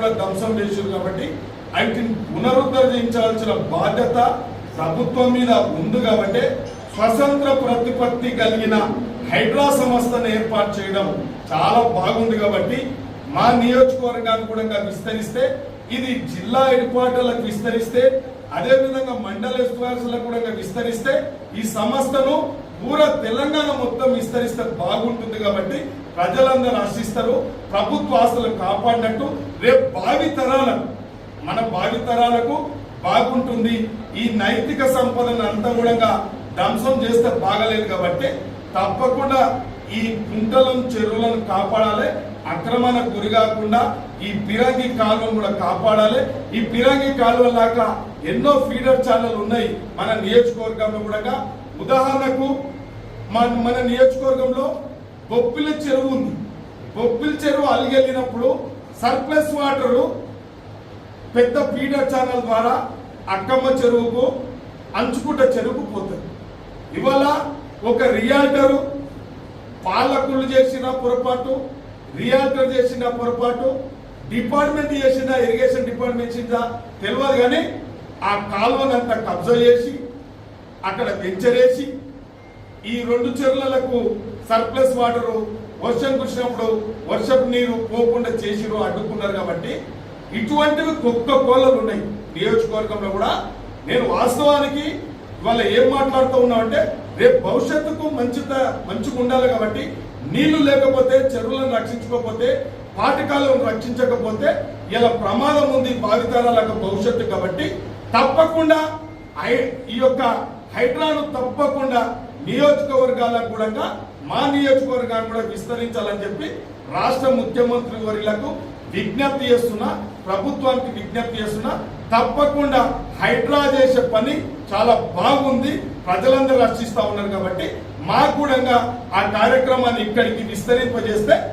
కూడా ధ్వంసం చేశారు కాబట్టి వాటిని పునరుద్ధరించాల్సిన బాధ్యత ప్రభుత్వం మీద ఉంది కాబట్టి స్వతంత్ర ప్రతిపత్తి కలిగిన హైడ్రా సంస్థను ఏర్పాటు చేయడం చాలా బాగుంది కాబట్టి మా నియోజకవర్గాన్ని కూడా విస్తరిస్తే ఇది జిల్లా హెడ్ క్వార్టర్లకు విస్తరిస్తే అదేవిధంగా మండల ఎస్టివాసులకు కూడా విస్తరిస్తే ఈ సంస్థను పూరా తెలంగాణ మొత్తం విస్తరిస్తే బాగుంటుంది కాబట్టి ప్రజలందరూ ఆశిస్తారు. ప్రభుత్వ ఆస్తులను కాపాడినట్టు రేపు మన భావితరాలకు బాగుంటుంది. ఈ నైతిక సంపదను అంతా కూడా ధ్వంసం చేస్తే బాగలేదు కాబట్టి తప్పకుండా ఈ కుంటలను చెరువులను కాపాడాలి. అక్రమానికి గురి కాకుండా ఈ పిరంగి కాలువను కూడా కాపాడాలి. ఈ పిరంగి కాలువ లాగా ఎన్నో ఫీడర్ ఛానల్ ఉన్నాయి మన నియోజకవర్గంలో కూడా. ఉదాహరణకు మన నియోజకవర్గంలో బొప్పిల చెరువు ఉంది. బొప్పిల చెరువు అలిగెళ్ళినప్పుడు సర్ప్లస్ వాటరు పెద్ద ఫీడర్ ఛానల్ ద్వారా అక్కమ్మ చెరువుకు అంచుకుంట చెరువుకు పోతుంది. ఇవాళ ఒక రియాల్టరు పాలకులు చేసిన పొరపాటు, రియాల్టర్ చేసిన పొరపాటు, డిపార్ట్మెంట్ చేసిన ఇరిగేషన్ డిపార్ట్మెంట్ చేసిన తెలియదు కానీ ఆ కాలువనంతా కబ్జా చేసి అక్కడ వెంచరేసి ఈ రెండు చెరువులకు సర్ప్లస్ వాటరు వర్షం కురిసినప్పుడు వర్షపు నీరు పోకుండా చేసిరు, అడ్డుకున్నారు. కాబట్టి ఇటువంటివి కుక్క కోళ్ళలు ఉన్నాయి నియోజకవర్గంలో కూడా. నేను వాస్తవానికి ఇవాళ ఏం మాట్లాడుతూ ఉన్నామంటే రేపు భవిష్యత్తుకు మంచిగా ఉండాలి కాబట్టి నీళ్లు లేకపోతే చెరువులను రక్షించుకోకపోతే పాఠకాలను రక్షించకపోతే ఇలా ప్రమాదం ఉంది భావితరాలకు భవిష్యత్తు. కాబట్టి తప్పకుండా ఈ యొక్క హైడ్రాను తప్పకుండా నియోజకవర్గాలకు కూడా మా నియోజకవర్గాన్ని కూడా విస్తరించాలని చెప్పి రాష్ట్ర ముఖ్యమంత్రి వర్యులకు విజ్ఞప్తి చేస్తున్నా, ప్రభుత్వానికి విజ్ఞప్తి చేస్తున్నా. తప్పకుండా హైడ్రా చేసే పని చాలా బాగుంది, ప్రజలందరూ రక్షిస్తా ఉన్నారు కాబట్టి మాకు కూడా ఆ కార్యక్రమాన్ని ఇక్కడికి విస్తరింపజేస్తే